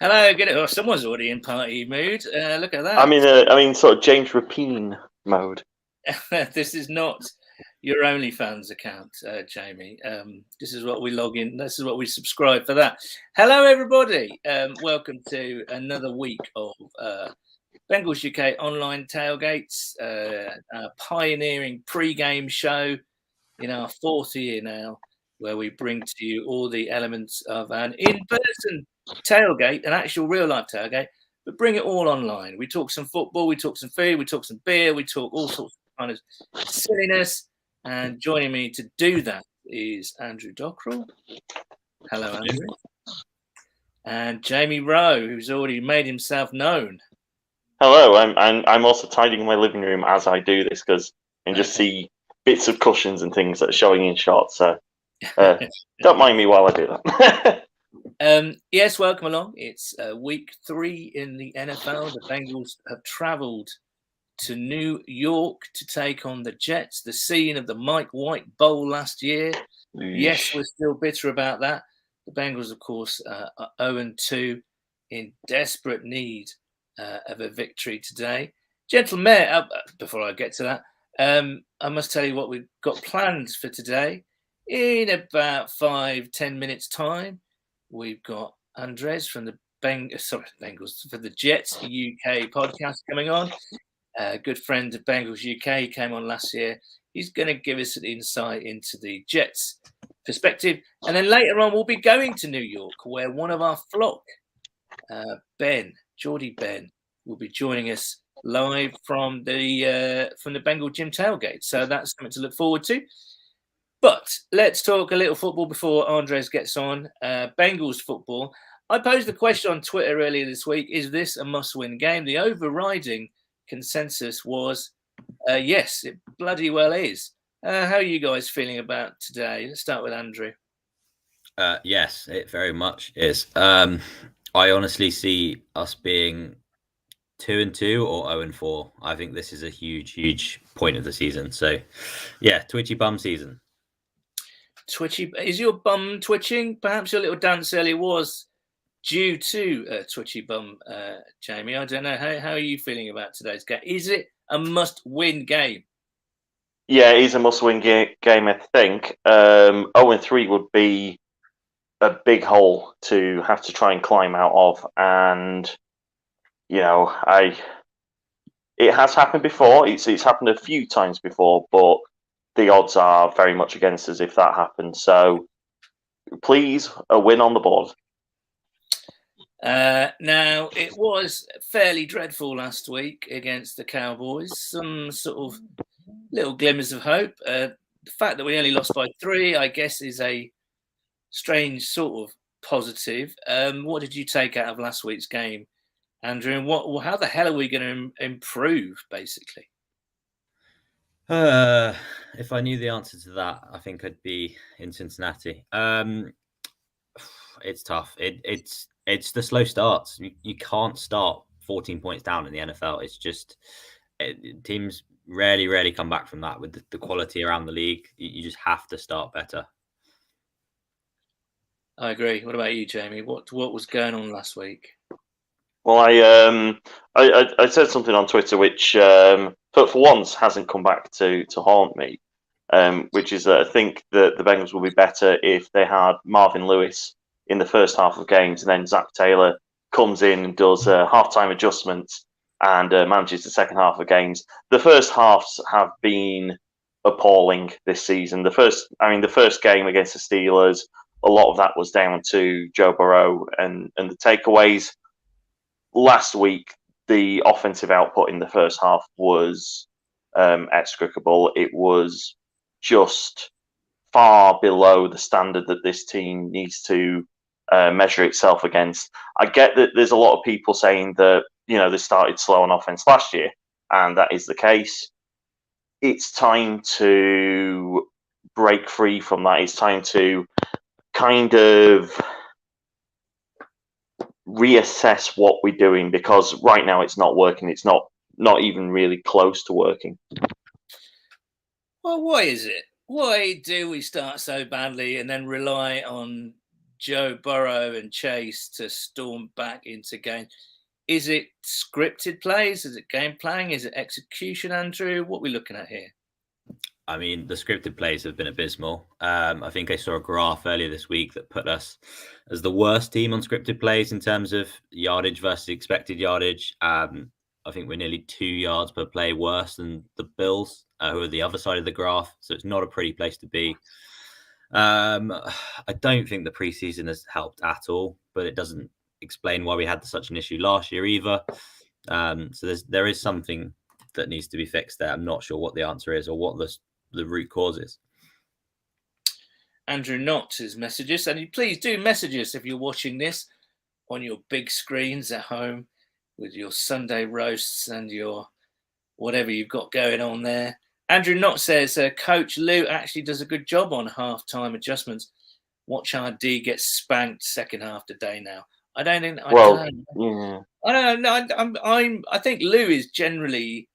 Hello, good. Oh, someone's already in party mood. Look at that. I'm in sort of James Rapine mode. This is not your OnlyFans account, Jamie. This is what we log in. This is what we subscribe for that. Hello, everybody. Welcome to another week of Bengals UK online tailgates, a pioneering pre-game show in our fourth year now, where we bring to you all the elements of an in-person tailgate, an actual real-life tailgate, but bring it all online. We talk some football, we talk some food, we talk some beer, we talk all sorts of kind of silliness. And joining me to do that is Andrew Dockrell. Hello, Andrew. And Jamie Rowe, who's already made himself known. Hello, I'm also tidying my living room as I do this because I can just see bits of cushions and things that are showing in shots. So don't mind me while I do that. Yes, welcome along. It's week 3 in the NFL. The Bengals have travelled to New York to take on the Jets, the scene of the Mike White Bowl last year. Yes, we're still bitter about that. The Bengals, of course, are 0-2 in desperate need of a victory today. Gentlemen, before I get to that, I must tell you what we've got planned for today. In about 5-10 minutes' time, we've got Andres from the Bengals for the Jets UK podcast coming on. A good friend of Bengals UK, he came on last year. He's going to give us an insight into the Jets perspective. And then later on, we'll be going to New York, where one of our flock, Geordie Ben, will be joining us live from the Bengal Gym tailgate. So that's something to look forward to. But let's talk a little football before Andres gets on. Bengals football. I posed the question on Twitter earlier this week, is this a must-win game? The overriding consensus was, yes, it bloody well is. How are you guys feeling about today? Let's start with Andrew. Yes, it very much is. I honestly see us being 2-2 or 0-4. I think this is a huge point of the season. So, yeah, twitchy bum season. Twitchy. Is your bum twitching? Perhaps your little dance earlier was due to twitchy bum, Jamie. I don't know. How are you feeling about today's game? Is it a must-win game? Yeah, it is a must-win game, I think. 0-3 would be a big hole to have to try and climb out of. And, you know, it has happened before. It's happened a few times before, but the odds are very much against us if that happens. So, please, a win on the board. Now, it was fairly dreadful last week against the Cowboys. Some sort of little glimmers of hope. The fact that we only lost by 3, I guess, is a strange sort of positive. What did you take out of last week's game, Andrew? And how the hell are we going to improve, basically? If I knew the answer to that, I think I'd be in Cincinnati. It's tough. It's the slow starts. You can't start 14 points down in the NFL. It's just teams rarely come back from that with the quality around the league. You just have to start better. I agree. What about you, Jamie? What was going on last week? Well, I said something on Twitter which, for once, hasn't come back to haunt me, which is that I think that the Bengals will be better if they had Marvin Lewis in the first half of games, and then Zach Taylor comes in and does halftime adjustments and manages the second half of games. The first halves have been appalling this season. The first game against the Steelers, a lot of that was down to Joe Burrow and the takeaways. Last week, the offensive output in the first half was execrable. It was just far below the standard that this team needs to measure itself against. I get that there's a lot of people saying that, they started slow on offense last year, and that is the case. It's time to break free from that. It's time to kind of reassess what we're doing, because right now it's not working. It's not even really close to working. Well, why is it? Why do we start so badly and then rely on Joe Burrow and Chase to storm back into game. Is it scripted plays? Is it game playing? Is it execution, Andrew? What are we looking at here? I mean, the scripted plays have been abysmal. I think I saw a graph earlier this week that put us as the worst team on scripted plays in terms of yardage versus expected yardage. I think we're nearly 2 yards per play worse than the Bills, who are the other side of the graph. So it's not a pretty place to be. I don't think the preseason has helped at all, but it doesn't explain why we had such an issue last year either. So there is something that needs to be fixed there. I'm not sure what the answer is or what the root cause is. Andrew Knott has messaged us, and please do message us if you're watching this on your big screens at home with your Sunday roasts and your whatever you've got going on there. Andrew Knott says, Coach Lou actually does a good job on half-time adjustments. Watch our D get spanked second half today now. I don't think. I don't know. I think Lou is generally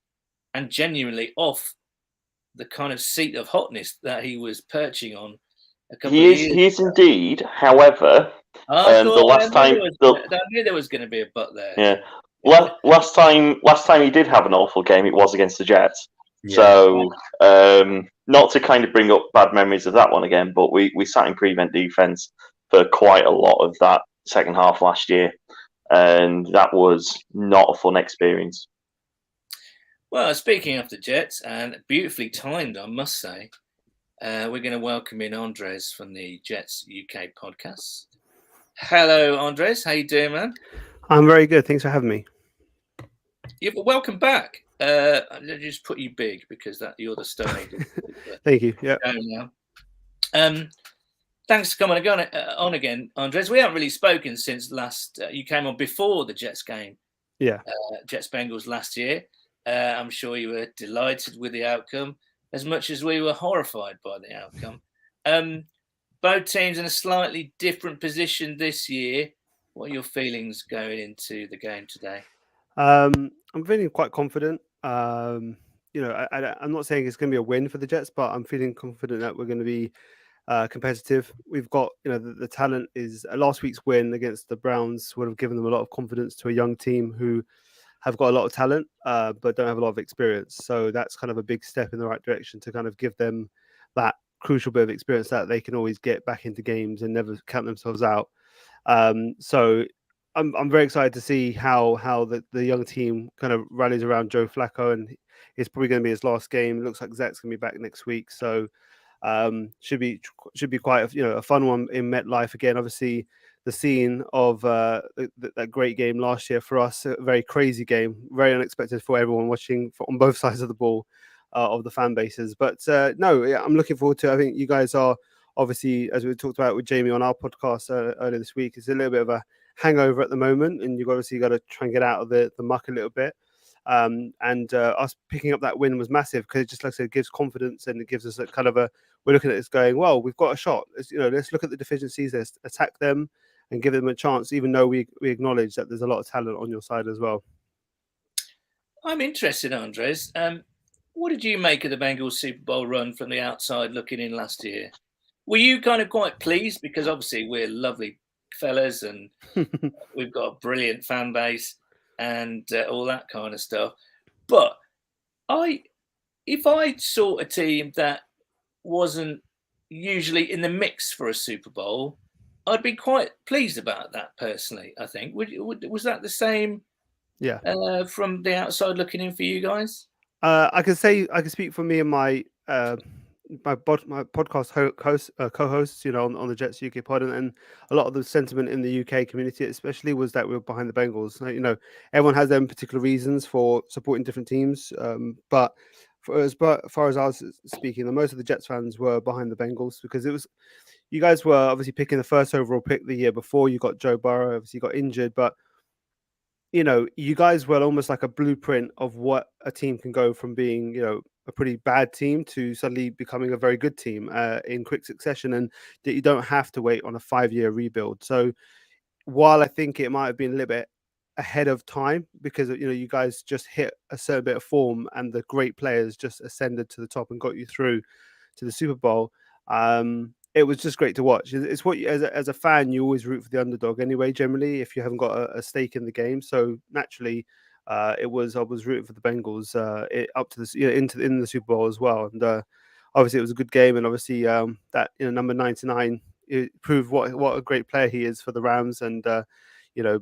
and genuinely off the kind of seat of hotness that he was perching on a couple of years ago. He is indeed. However, the last time I knew there was going to be a but there. Yeah. Last time he did have an awful game, it was against the Jets. Yeah. So not to kind of bring up bad memories of that one again, but we sat in prevent defense for quite a lot of that second half last year, and that was not a fun experience. Well, speaking of the Jets, and beautifully timed, I must say, we're going to welcome in Andres from the Jets UK podcast. Hello, Andres. How you doing, man? I'm very good. Thanks for having me. Yeah, but welcome back. I'll just put you big because you're the Stone Age. Thank you. Yeah. Thanks for coming on again, Andres. We haven't really spoken since last. You came on before the Jets game. Yeah. Jets Bengals last year. I'm sure you were delighted with the outcome as much as we were horrified by the outcome. Both teams in a slightly different position this year. What are your feelings going into the game today? I'm feeling quite confident. I'm not saying it's going to be a win for the Jets, but I'm feeling confident that we're going to be competitive. We've got, the talent is last week's win against the Browns would have given them a lot of confidence to a young team who have got a lot of talent, but don't have a lot of experience. So that's kind of a big step in the right direction to kind of give them that crucial bit of experience that they can always get back into games and never count themselves out. So I'm very excited to see how the young team kind of rallies around Joe Flacco, and it's probably going to be his last game. It looks like Zach's going to be back next week, so should be quite a fun one in MetLife again. Obviously, the scene of that great game last year for us, a very crazy game, very unexpected for everyone watching on both sides of the ball of the fan bases. But I'm looking forward to it. I think you guys are obviously, as we talked about with Jamie on our podcast earlier this week, it's a little bit of a hangover at the moment, and you've obviously got to try and get out of the muck a little bit. Us picking up that win was massive because it just, like I said, it gives confidence, and it gives us a kind of we're looking at this going, well, we've got a shot. Let's look at the deficiencies, let's attack them and give them a chance, even though we acknowledge that there's a lot of talent on your side as well. I'm interested, Andres. What did you make of the Bengals Super Bowl run from the outside looking in last year? Were you kind of quite pleased? Because obviously we're lovely fellas and we've got a brilliant fan base and all that kind of stuff. But if I saw a team that wasn't usually in the mix for a Super Bowl, I'd be quite pleased about that personally, I think. Was that the same? Yeah. From the outside looking in for you guys? I can speak for me and my podcast co-hosts, on the Jets UK pod, and a lot of the sentiment in the UK community, especially, was that we were behind the Bengals. Everyone has their particular reasons for supporting different teams, but as far as I was speaking, most of the Jets fans were behind the Bengals because you guys were obviously picking the first overall pick the year before. You got Joe Burrow, obviously got injured, but you guys were almost like a blueprint of what a team can go from being, a pretty bad team to suddenly becoming a very good team in quick succession, and that you don't have to wait on a 5-year rebuild. So while I think it might have been a little bit ahead of time because, you guys just hit a certain bit of form and the great players just ascended to the top and got you through to the Super Bowl, it was just great to watch. It's what as a fan you always root for the underdog anyway. Generally, if you haven't got a stake in the game, so naturally, I was rooting for the Bengals up to in the Super Bowl as well. And obviously, it was a good game, and obviously that number 99 it proved what a great player he is for the Rams, and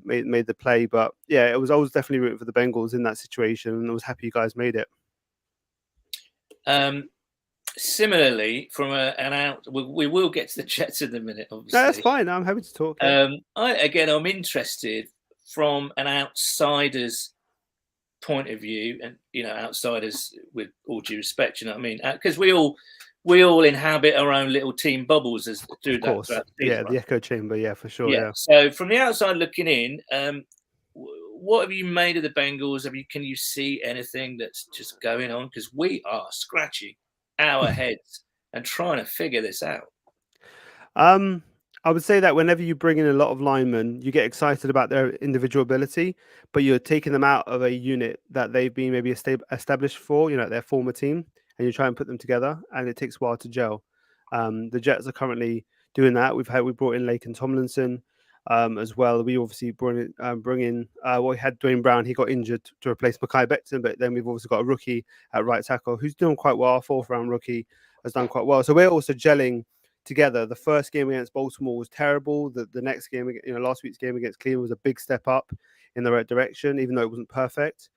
made the play. But yeah, I was definitely rooting for the Bengals in that situation, and I was happy you guys made it. Similarly, from an out, we will get to the Jets in a minute. Obviously, No, that's fine. I'm happy to talk. I'm interested from an outsider's point of view, and outsiders, with all due respect, you know what I mean, because we all inhabit our own little team bubbles as through that. Course. Yeah, the echo chamber. Yeah, for sure. Yeah. So from the outside looking in, what have you made of the Bengals? Can you see anything that's just going on? Because we are scratching our heads and trying to figure this out. I would say that whenever you bring in a lot of linemen, you get excited about their individual ability, but you're taking them out of a unit that they've been maybe established for, their former team, and you try and put them together, and it takes a while to gel. The Jets are currently doing that. We brought in Laken Tomlinson as well. We obviously bring in we had Dwayne Brown. He got injured to replace Mekhi Becton, but then we've also got a rookie at right tackle who's doing quite well. Our 4th round rookie has done quite well. So we're also gelling together. The first game against Baltimore was terrible. The next game, last week's game against Cleveland was a big step up in the right direction, even though it wasn't perfect.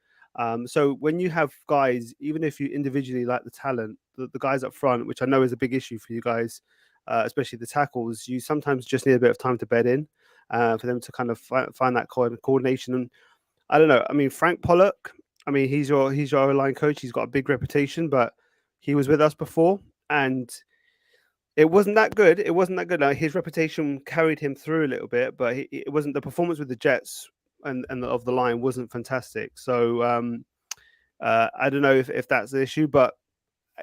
So when you have guys, even if you individually like the talent, the guys up front, which I know is a big issue for you guys, especially the tackles, you sometimes just need a bit of time to bed in for them to kind of find that coordination. And I don't know. I mean, Frank Pollock, he's your O-line coach. He's got a big reputation, but he was with us before, and it wasn't that good. Like, his reputation carried him through a little bit, but it wasn't. The performance with the Jets and of the line wasn't fantastic. So I don't know if that's the issue, but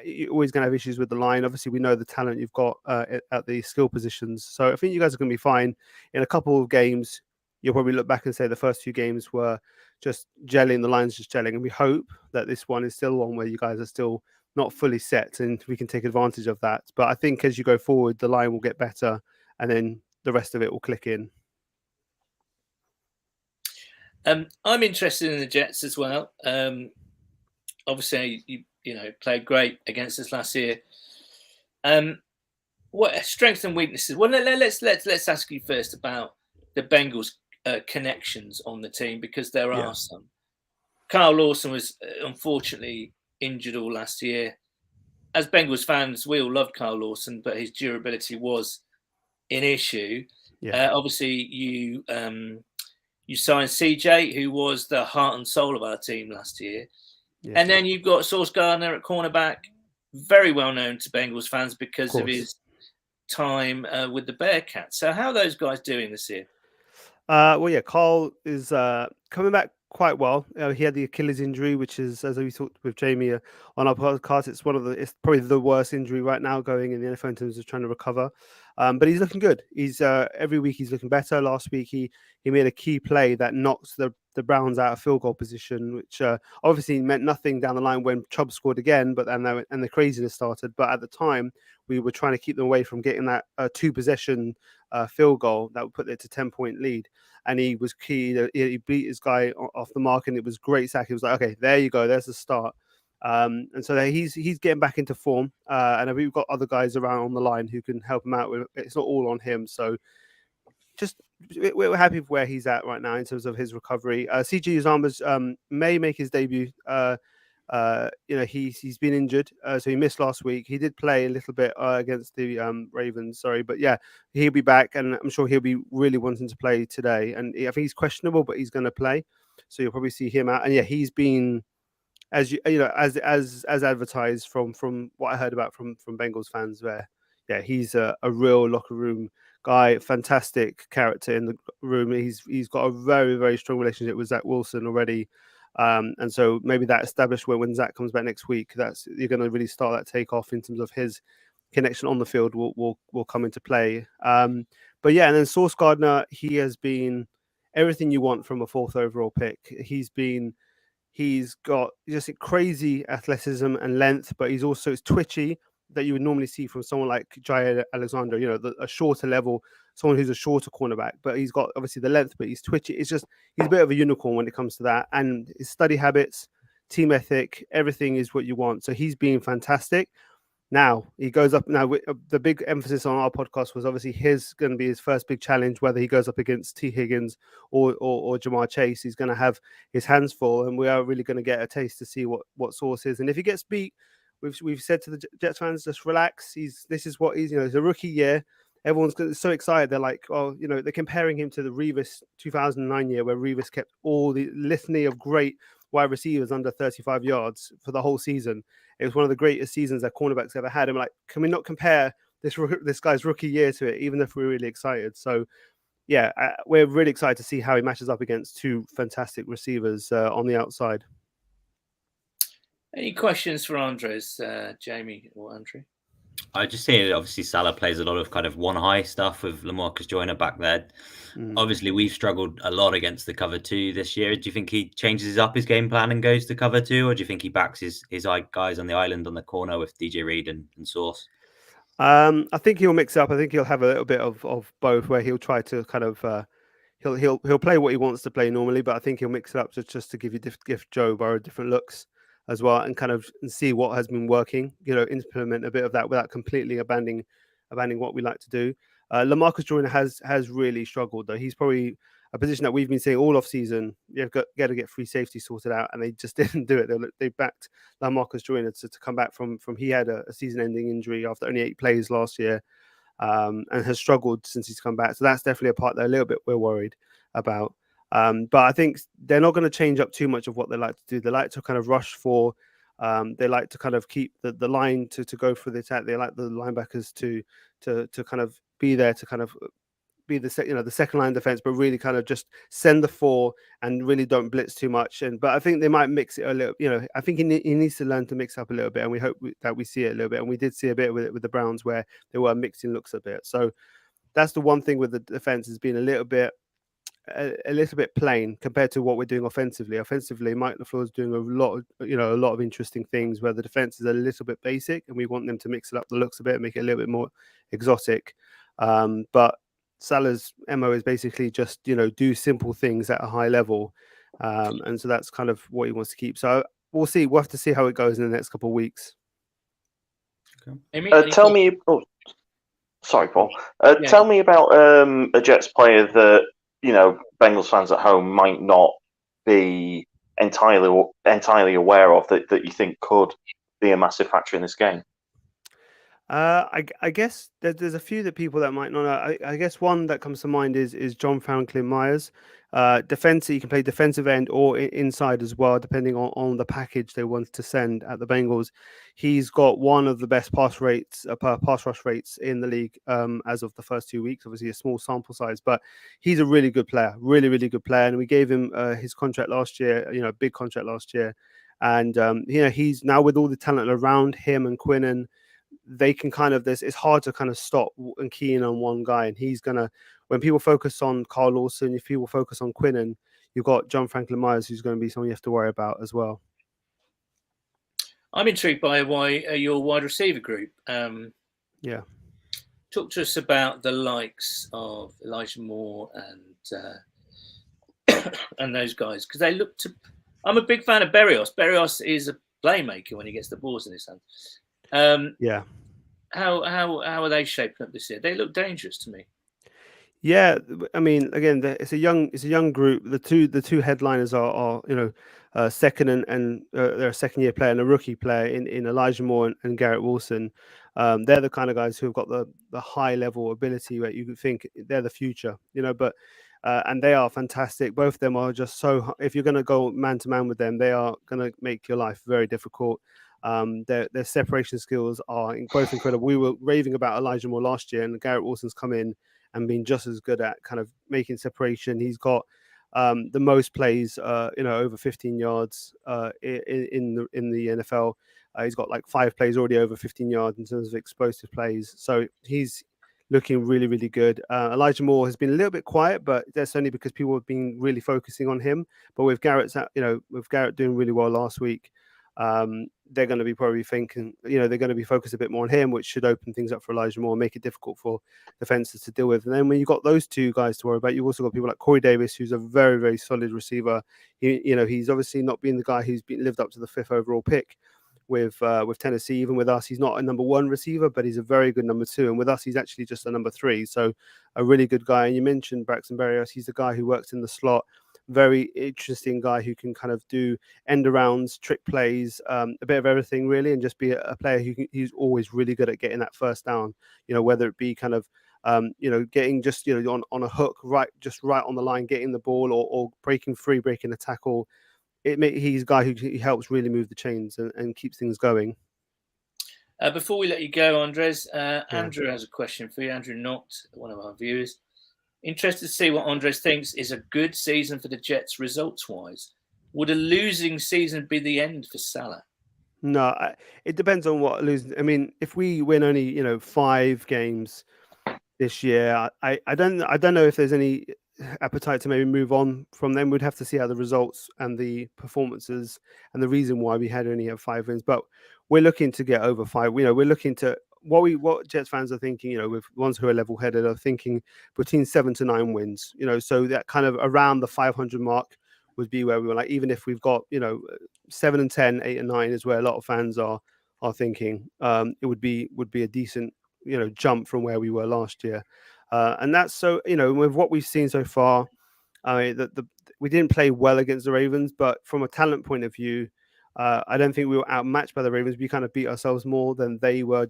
you're always going to have issues with the line. Obviously, we know the talent you've got at the skill positions. So I think you guys are going to be fine. In a couple of games, you'll probably look back and say the first 2 games were just gelling, the line's just gelling. And we hope that this one is still one where you guys are still not fully set and we can take advantage of that. But I think as you go forward, the line will get better and then the rest of it will click in. I'm interested in the Jets as well. Obviously, you played great against us last year. What strengths and weaknesses? Well, let's ask you first about the Bengals' connections on the team, because there are some. Kyle Lawson was unfortunately injured all last year. As Bengals fans, we all loved Kyle Lawson, but his durability was an issue. Obviously, you signed CJ, who was the heart and soul of our team last year. And then you've got Sauce Gardner at cornerback, very well known to Bengals fans because of his time with the Bearcats. So how are those guys doing this year? Carl is coming back quite well. He had the Achilles injury, which is, as we talked with Jamie on our podcast, it's probably the worst injury right now going in the NFL in terms of trying to recover. But he's looking good. He's every week he's looking better. Last week he made a key play that knocks the Browns out of field goal position, which obviously meant nothing down the line when Chubb scored again. But and the craziness started. But at the time we were trying to keep them away from getting that 2-possession field goal that would put it to 10-point lead. And he was key. He beat his guy off the mark, and it was great sack. He was like, okay, there you go. There's the start. And so he's getting back into form. And we've got other guys around on the line who can help him out. It's not all on him. So just we're happy with where he's at right now in terms of his recovery. CJ Uzomah's may make his debut. He's been injured, so he missed last week. He did play a little bit against the Ravens, but yeah, he'll be back, and I'm sure he'll be really wanting to play today. And I think he's questionable, but he's going to play, so you'll probably see him out. And yeah, he's been as advertised from what I heard about from Bengals fans. Where he's a real locker room guy, fantastic character in the room. He's got a very, very strong relationship with Zach Wilson already. And so maybe that established when Zach comes back next week, you're going to really start that takeoff in terms of his connection on the field will come into play. But yeah, and then Sauce Gardner, he has been everything you want from a 4th overall pick. He's got just crazy athleticism and length, but he's twitchy. that you would normally see from someone like Jair Alexander, you know, a shorter level, someone who's a shorter cornerback, but he's got obviously the length, but he's twitchy. It's just, he's a bit of a unicorn when it comes to that. And his study habits, team ethic, everything is what you want. So he's been fantastic. Now he goes up. Now the big emphasis on our podcast was obviously going to be his first big challenge, whether he goes up against T. Higgins or Jamar Chase. He's going to have his hands full, and we are really going to get a taste to see what Sauce is. And if he gets beat, we've said to the Jets fans, just relax. This is what he's, you know, it's a rookie year. Everyone's so excited. They're like, oh, you know, they're comparing him to the Revis 2009 year, where Revis kept all the litany of great wide receivers under 35 yards for the whole season. It was one of the greatest seasons that cornerbacks ever had. I'm like, can we not compare this guy's rookie year to it, even if we're really excited? So, yeah, we're really excited to see how he matches up against two fantastic receivers on the outside. Any questions for Andres, Jamie or Andrew? I just see obviously Salah plays a lot of kind of one high stuff with Lamarcus Joyner back there. Obviously, we've struggled a lot against the cover two this year. Do you think he changes up his game plan and goes to cover two, or do you think he backs his guys on the island on the corner with DJ Reed and Sauce? I think he'll mix up. I think he'll have a little bit of both, where he'll try to kind of he'll play what he wants to play normally, but I think he'll mix it up just to give Joe Burrow different looks as well, and kind of see what has been working. You know, implement a bit of that without completely abandoning what we like to do. Lamarcus Joyner has really struggled, though. He's probably a position that we've been seeing all off season. You've got to get free safety sorted out, and they just didn't do it. They backed Lamarcus Joyner to come back from he had a season-ending injury after only 8 plays last year, and has struggled since he's come back. So that's definitely a part that a little bit we're worried about. But I think they're not going to change up too much of what they like to do. They like to kind of rush for. They like to kind of keep the line to go for the attack. They like the linebackers to kind of be there to kind of be the second line defense, but really kind of just send the 4 and really don't blitz too much. But I think they might mix it a little. You know, I think he needs to learn to mix up a little bit, and we hope that we see it a little bit. And we did see a bit with the Browns where they were mixing looks a bit. So that's the one thing with the defense, has been a little bit plain compared to what we're doing offensively. Offensively, Mike LaFleur is doing a lot of interesting things where the defense is a little bit basic, and we want them to mix it up the looks a bit and make it a little bit more exotic. But Salah's MO is basically just, you know, do simple things at a high level, and so that's kind of what he wants to keep. So we'll see. We'll have to see how it goes in the next couple of weeks. Okay. Tell me. Oh, sorry, Paul. Tell me about a Jets player that, you know, Bengals fans at home might not be entirely aware of, that you think could be a massive factor in this game. I guess there's a few that people that might not know. I guess one that comes to mind is John Franklin Myers. Defense, he can play defensive end or inside as well, depending on the package they want to send at the Bengals. He's got one of the best pass rush rates in the league as of the first 2 weeks. Obviously, a small sample size, but he's a really good player, really, really good player. And we gave him his contract last year, you know, big contract last year. And, you know, he's now with all the talent around him and Quinnen, they can kind of, it's hard to kind of stop and key in on one guy. And he's going to, when people focus on Carl Lawson, if people focus on Quinnen, you've got John Franklin Myers, who's going to be someone you have to worry about as well. I'm intrigued by your wide receiver group. Yeah. Talk to us about the likes of Elijah Moore and those guys, because they look to. I'm a big fan of Berrios. Berrios is a playmaker when he gets the balls in his hand. Yeah. How are they shaping up this year? They look dangerous to me. Yeah, I mean, again, it's a young group. The two headliners are second and they're a second year player and a rookie player in Elijah Moore and Garrett Wilson. They're the kind of guys who have got the high level ability where you could think they're the future, you know. But and they are fantastic. Both of them are just so. If you're going to go man to man with them, they are going to make your life very difficult. Their separation skills are both incredible. We were raving about Elijah Moore last year, and Garrett Wilson's come in and been just as good at kind of making separation. He's got the most plays, over 15 yards in the NFL. He's got like 5 plays already over 15 yards in terms of explosive plays. So he's looking really, really good. Elijah Moore has been a little bit quiet, but that's only because people have been really focusing on him. But with Garrett doing really well last week, they're going to be probably thinking, they're going to be focused a bit more on him, which should open things up for Elijah Moore and make it difficult for defenses to deal with. And then when you've got those two guys to worry about, you've also got people like Corey Davis, who's a very, very solid receiver. He's obviously not been the guy who's been lived up to the 5th overall pick with Tennessee. Even with us, he's not a number 1 receiver, but he's a very good number 2. And with us, he's actually just a number 3. So a really good guy. And you mentioned Braxton Berrios. He's the guy who works in the slot. Very interesting guy who can kind of do end arounds, trick plays, a bit of everything really, and just be a player who's always really good at getting that first down. Whether it be kind of getting just on a hook right on the line, getting the ball, or breaking free, breaking a tackle. He's a guy who helps really move the chains and keeps things going. Before we let you go, Andres, Andrew has a question for you. Andrew Knott, one of our viewers. Interested to see what Andres thinks is a good season for the Jets results-wise. Would a losing season be the end for Salah? No, it depends on what losing. I mean, if we win only 5 games this year, I don't know if there's any appetite to maybe move on from them. We'd have to see how the results and the performances and the reason why we had only have 5 wins. But we're looking to get over 5. We're looking to what Jets fans are thinking. With ones who are level-headed are thinking between 7 to 9 wins. So that kind of around the 500 mark would be where we were. Like, even if we've got 7 and 10, 8 and 9 is where a lot of fans are thinking. It would be a decent jump from where we were last year. And that's so, with what we've seen so far, I mean, we didn't play well against the Ravens, but from a talent point of view, I don't think we were outmatched by the Ravens. We kind of beat ourselves more than they were.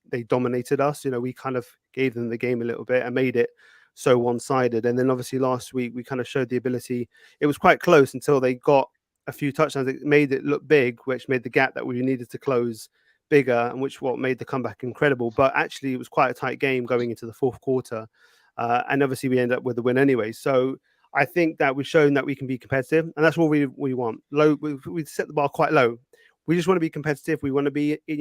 They dominated us. We kind of gave them the game a little bit and made it so one-sided. And then obviously last week we kind of showed the ability. It was quite close until they got a few touchdowns. It made it look big, which made the gap that we needed to close bigger, and what made the comeback incredible. But actually it was quite a tight game going into the 4th quarter, and obviously we end up with the win anyway. So I think that we've shown that we can be competitive, and that's what we want. Low, we set the bar quite low. We just want to be competitive. We want to be in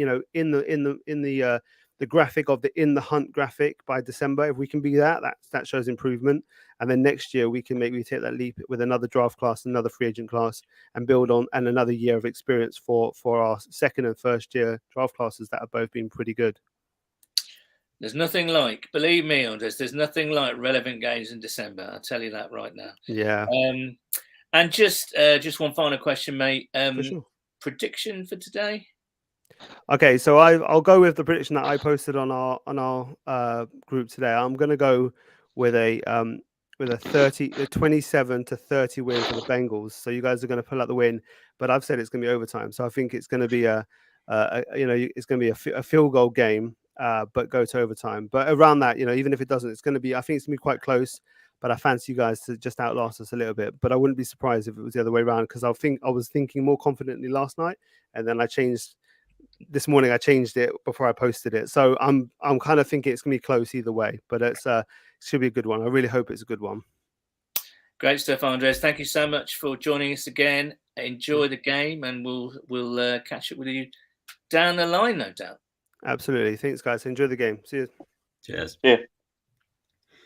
the graphic of the in the hunt graphic by December. If we can be that shows improvement. And then next year we can maybe take that leap with another draft class, another free agent class, and build on, and another year of experience for our 2nd and 1st year draft classes that have both been pretty good. There's nothing like, believe me, Andres, there's nothing like relevant games in December. I'll tell you that right now. Yeah. And just one final question, mate. For sure. Prediction for today? Okay, so I'll go with the prediction that I posted on our group today. I'm going to go with a 27 to 30 win for the Bengals. So you guys are going to pull out the win, but I've said it's going to be overtime. So I think it's going to be it's going to be a field goal game, but go to overtime. But around that, even if it doesn't, it's going to be. I think it's going to be quite close. But I fancy you guys to just outlast us a little bit. But I wouldn't be surprised if it was the other way around, because I was thinking more confidently last night, and then I changed. This morning I changed it before I posted it, so I'm kind of thinking it's gonna be close either way, but it should be a good one. I really hope it's a good one. Great stuff, Andres. Thank you so much for joining us again. Enjoy the game, and we'll catch up with you down the line, no doubt. Absolutely. Thanks, guys. Enjoy the game. See you. Cheers. Yeah.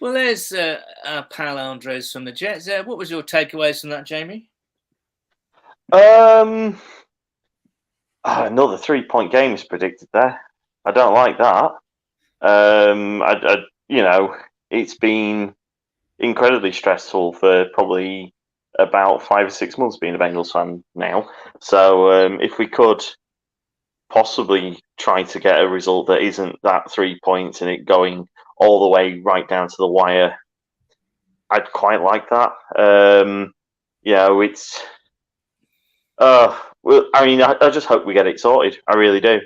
Well, there's our pal Andres from the Jets. What was your takeaways from that, Jamie? Another 3-point game is predicted there. I don't like that. It's been incredibly stressful for probably about 5 or 6 months being a Bengals fan now. So if we could possibly try to get a result that isn't that 3 points and it going all the way right down to the wire, I'd quite like that. It's. I just hope we get it sorted. I really do.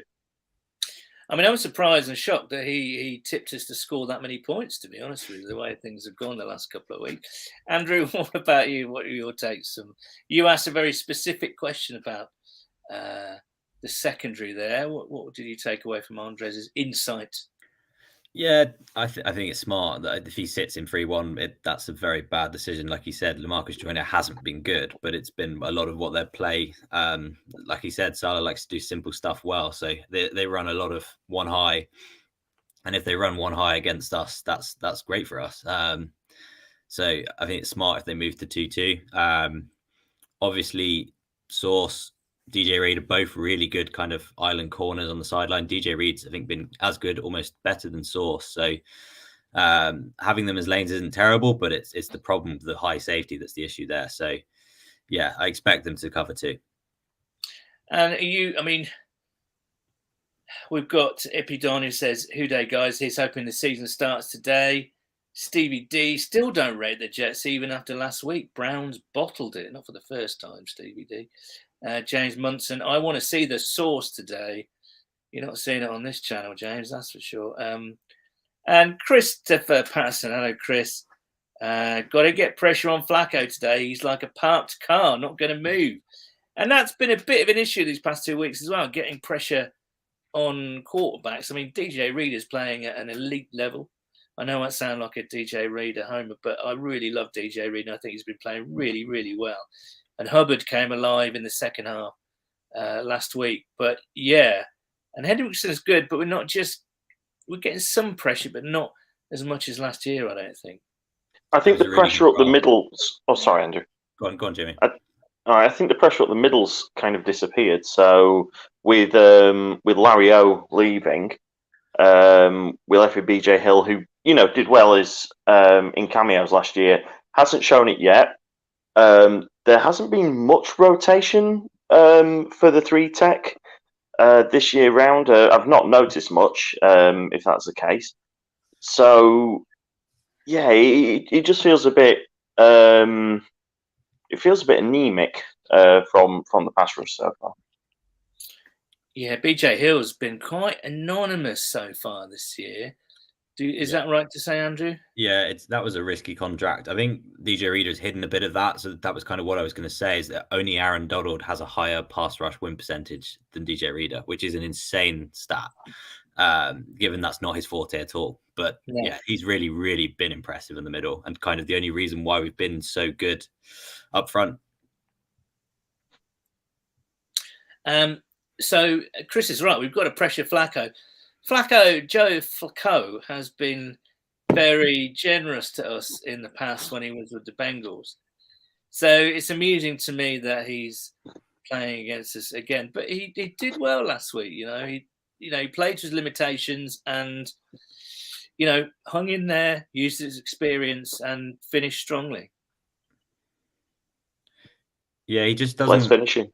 I mean, I was surprised and shocked that he tipped us to score that many points, to be honest with you, the way things have gone the last couple of weeks. Andrew, what about you? What are your takes? You asked a very specific question about the secondary there. What did you take away from Andres' insight? Yeah, I think it's smart that if he sits in 3-1, that's a very bad decision. Like you said, LaMarcus Joyner hasn't been good, but it's been a lot of what they play. Like he said, Salah likes to do simple stuff well. So they run a lot of one high. And if they run one high against us, that's great for us. So I think it's smart if they move to 2-2. Obviously, Sauce DJ Reid are both really good kind of island corners on the sideline. DJ Reid's, I think, been as good, almost better than Sauce. So having them as lanes isn't terrible, but it's the problem of the high safety that's the issue there. So yeah, I expect them to cover too. And we've got Epidon who says, "Who day, guys? He's hoping the season starts today." Stevie D, still don't rate the Jets even after last week. Browns bottled it, not for the first time, Stevie D. James Munson, I want to see the Sauce today. You're not seeing it on this channel, James, that's for sure. And Christopher Patterson, hello, Chris. Got to get pressure on Flacco today. He's like a parked car, not going to move. And that's been a bit of an issue these past 2 weeks as well, getting pressure on quarterbacks. I mean, DJ Reid is playing at an elite level. I know I sound like a DJ Reid homer, but I really love DJ Reid, and I think he's been playing really, really well. And Hubbard came alive in the second half last week. But yeah, and Hendrickson's good, but we're getting some pressure, but not as much as last year, I don't think. I think the pressure up the middles. Oh, sorry, Andrew. Go on, Jimmy. I think the pressure up the middles kind of disappeared. So with Larry O leaving, we left with BJ Hill, who did well as in cameos last year. Hasn't shown it yet. There hasn't been much rotation for the 3 tech this year round. I've not noticed much, if that's the case. So yeah, it just feels a bit. It feels a bit anemic from the pass rush so far. Yeah, BJ Hill's been quite anonymous so far this year. Is that right to say, Andrew? Yeah, that was a risky contract. I think DJ Reid has hidden a bit of that. So that was kind of what I was going to say, is that only Aaron Donald has a higher pass rush win percentage than DJ Reid, which is an insane stat, given that's not his forte at all. But yeah, he's really, really been impressive in the middle, and kind of the only reason why we've been so good up front. So Chris is right. We've got to pressure Flacco. Joe Flacco has been very generous to us in the past when he was with the Bengals. So it's amusing to me that he's playing against us again. But he did well last week. He played to his limitations and hung in there, used his experience, and finished strongly. Yeah, he just doesn't. Let's finish him.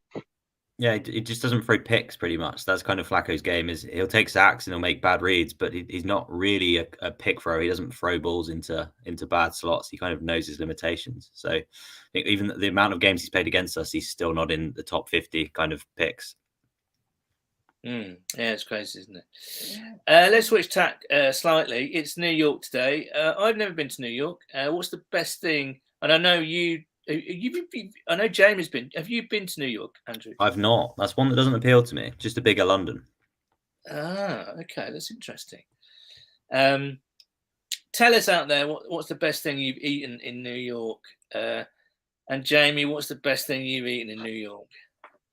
Yeah, it just doesn't throw picks pretty much. That's kind of Flacco's game. Is he'll take sacks and he'll make bad reads, but he's not really a pick thrower. He doesn't throw balls into bad slots. He kind of knows his limitations. So I think even the amount of games he's played against us, he's still not in the top 50 kind of picks. Yeah, it's crazy, isn't it? Let's switch tack slightly. It's New York today. I've never been to New York. What's the best thing? And I know I know Jamie's been. Have you been to New York, Andrew? I've not. That's one that doesn't appeal to me. Just a bigger London. Ah, okay, that's interesting. Tell us out there what's the best thing you've eaten in New York, and Jamie, what's the best thing you've eaten in New York?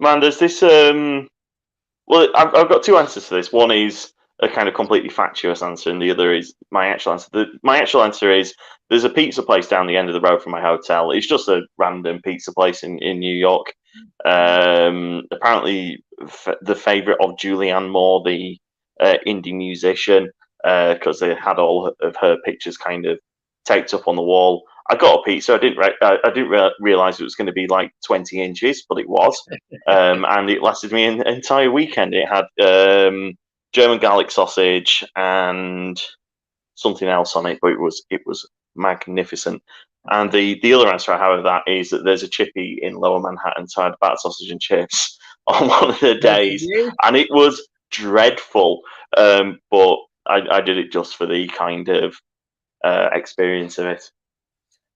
Man, there's this. Well, I've got 2 answers to this. One is a kind of completely fatuous answer, and the other is my actual answer. My actual answer is there's a pizza place down the end of the road from my hotel. It's just a random pizza place in New York. Apparently, the favourite of Julianne Moore, the indie musician, because they had all of her pictures kind of taped up on the wall. I got a pizza. I didn't realize it was going to be like 20 inches, but it was, and it lasted me an entire weekend. It had German garlic sausage and something else on it, but it was magnificent. And the other answer I have of that is that there's a chippy in Lower Manhattan, so I had bat sausage and chips on one of the days, and it was dreadful. But I did it just for the kind of experience of it.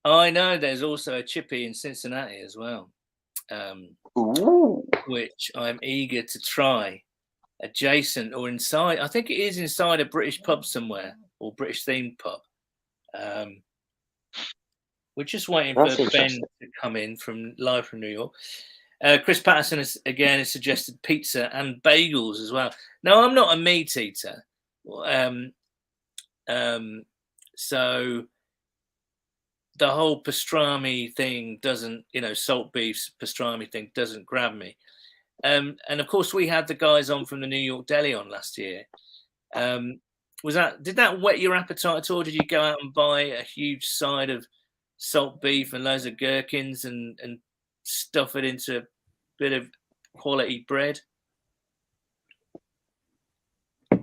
I know there's also a chippy in Cincinnati as well, which I'm eager to try. Adjacent or inside, I think it is inside a British pub somewhere, or British themed pub. We're just waiting for Ben to come in live from New York. Chris Patterson has suggested pizza and bagels as well. No, I'm not a meat eater. So the whole pastrami thing doesn't, salt beef pastrami thing doesn't grab me. And of course, we had the guys on from the New York Deli on last year. Did that whet your appetite at all? Did you go out and buy a huge side of salt beef and loads of gherkins and stuff it into a bit of quality bread?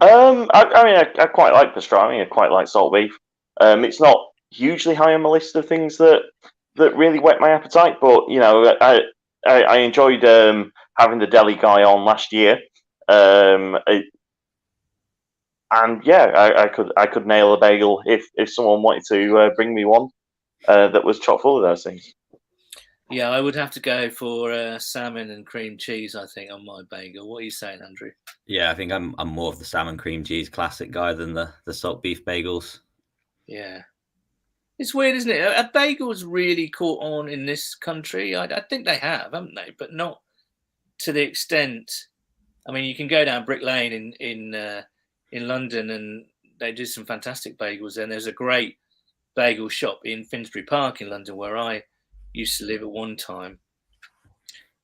I quite like pastrami. I quite like salt beef. It's not hugely high on my list of things that really whet my appetite, but I enjoyed having the deli guy on last year. I could nail a bagel if someone wanted to bring me one that was chock full of those things. Yeah, I would have to go for salmon and cream cheese, I think, on my bagel. What are you saying, Andrew? Yeah, I think I'm more of the salmon cream cheese classic guy than the salt beef bagels. Yeah. It's weird, isn't it? A bagel's really caught on in this country. I think they have, haven't they? But not to the extent. I mean, you can go down Brick Lane in London and they do some fantastic bagels. And there's a great bagel shop in Finsbury Park in London where I used to live at one time.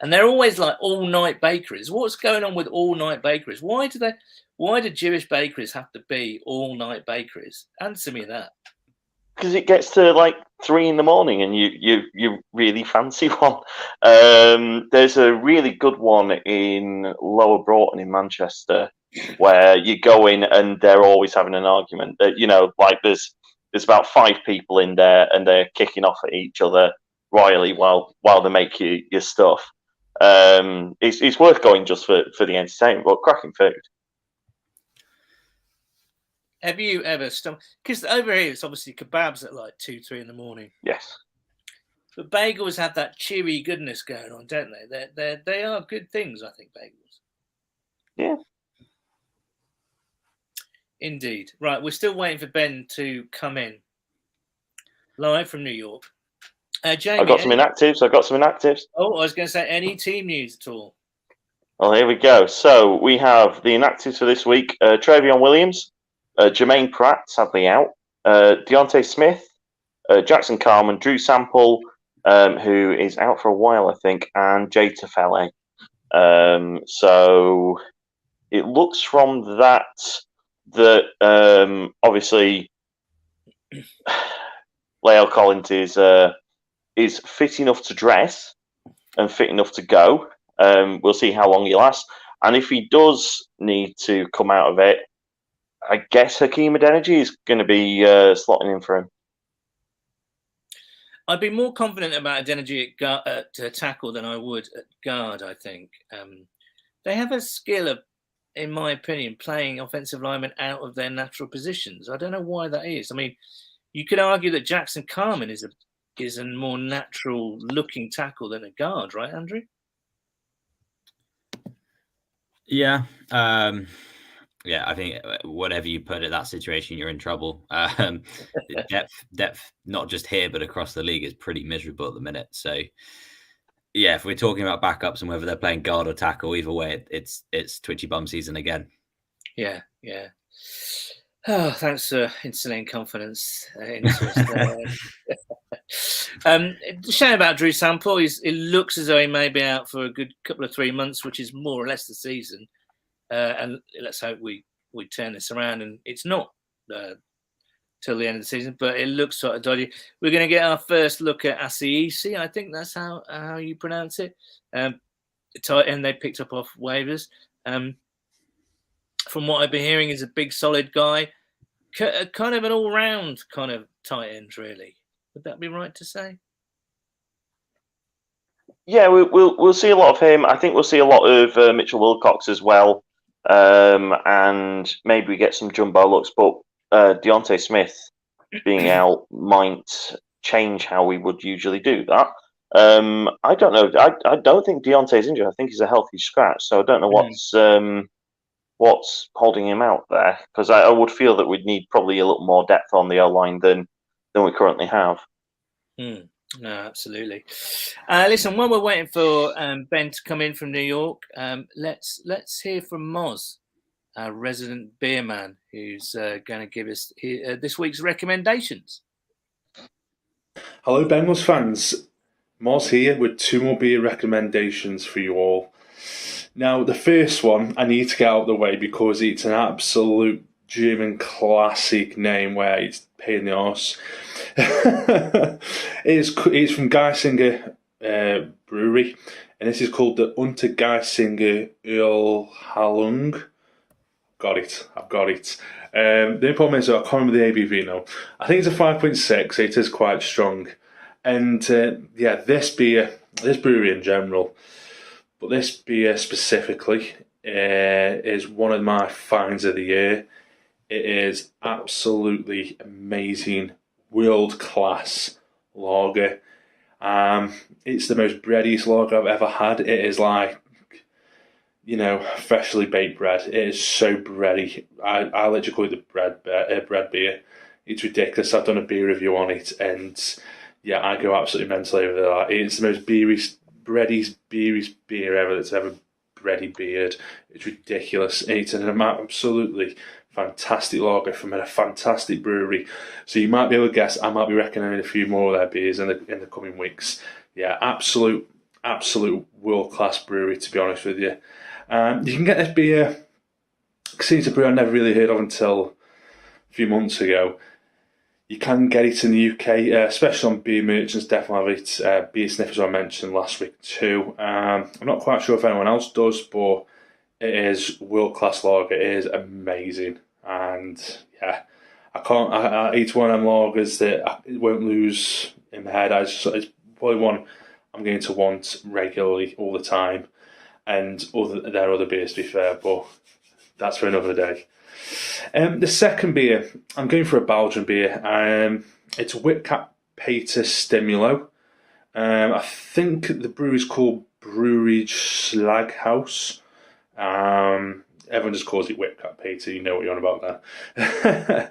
And they're always like all-night bakeries. What's going on with all-night bakeries? Why do Jewish bakeries have to be all-night bakeries? Answer me that. Because it gets to like 3 a.m. and you really fancy one. There's a really good one in Lower Broughton in Manchester where you go in and they're always having an argument. Like there's about 5 people in there and they're kicking off at each other royally while they make your stuff. It's worth going just for the entertainment, but cracking food. Have you ever because over here it's obviously kebabs at like 2-3 a.m. Yes, but bagels have that chewy goodness going on, don't they? They are good things, I think, bagels. Yeah, indeed. Right, we're still waiting for Ben to come in live from New York. Jamie, I've got some inactives. Oh, I was going to say, any team news at all? Well, here we go. So we have the inactives for this week: Travion Williams, Jermaine Pratt, sadly out, Deontay Smith, Jackson Carman, Drew Sample, who is out for a while, I think, and Jay Tefele. So it looks from that obviously Leo Collins is fit enough to dress and fit enough to go. We'll see how long he lasts. And if he does need to come out of it, I guess Hakeem Adeniji is going to be slotting in for him. I'd be more confident about Adeniji at tackle than I would at guard, I think. They have a skill of, in my opinion, playing offensive linemen out of their natural positions. I don't know why that is. I mean, you could argue that Jackson Carman is a more natural-looking tackle than a guard, right, Andrew? Yeah. Yeah, I think whatever you put in that situation, you're in trouble. Depth, not just here, but across the league is pretty miserable at the minute. So, yeah, if we're talking about backups and whether they're playing guard or tackle, either way, it's twitchy bum season again. Yeah. Oh, thanks for instilling confidence into us. Shame about Drew Sample. It looks as though he may be out for a good couple of 3 months, which is more or less the season. And let's hope we turn this around. And it's not till the end of the season, but it looks sort of dodgy. We're going to get our first look at Asiisi. I think that's how you pronounce it. Tight end they picked up off waivers. From what I've been hearing, is a big, solid guy, kind of an all-round kind of tight end, really. Would that be right to say? Yeah, we'll see a lot of him. I think we'll see a lot of Mitchell Wilcox as well, and maybe we get some jumbo looks. But Deontay Smith being out might change how we would usually do that. I don't know. I don't think Deontay's injured. I think he's a healthy scratch. So I don't know what's holding him out there, because I would feel that we'd need probably a little more depth on the O-line than we currently have. No, absolutely. Listen, while we're waiting for Ben to come in from New York, let's hear from Moz, our resident beer man, who's going to give us this week's recommendations. Hello, Bengals fans. Moz here with 2 more beer recommendations for you all. Now, the first one I need to get out of the way because it's an absolute German classic name where it's pain in the arse. It's from Geisinger Brewery, and this is called the Untergeisinger Ölhalung. I've got it. The only problem is I can't remember the ABV now. I think it's a 5.6. It is quite strong. And this brewery in general, but this beer specifically is one of my finds of the year. It is absolutely amazing, world-class lager. It's the most breadiest lager I've ever had. It is like, freshly baked bread. It is so bready. I literally call it the bread beer. It's ridiculous. I've done a beer review on it, and I go absolutely mental over that. It's the most breadiest beer ever that's ever bready beered. It's ridiculous. It's an absolutely fantastic lager from a fantastic brewery. So you might be able to guess, I might be recommending a few more of their beers in the coming weeks. Yeah, absolute world-class brewery, to be honest with you. You can get this beer, it's a brew I never really heard of until a few months ago. You can get it in the UK, especially on beer merchants, definitely have it. Beer sniffers I mentioned last week too. I'm not quite sure if anyone else does, but it is world-class lager. It is amazing. And it's one of them lagers that it won't lose in my head. It's probably one I'm going to want regularly all the time. And there are other beers, to be fair, but that's for another day. The second beer, I'm going for a Belgian beer. It's Whitcap Peter Stimulo. I think the brewery is called Brewery Slaghouse. Everyone just calls it Whitcap Peter. You know what you're on about there.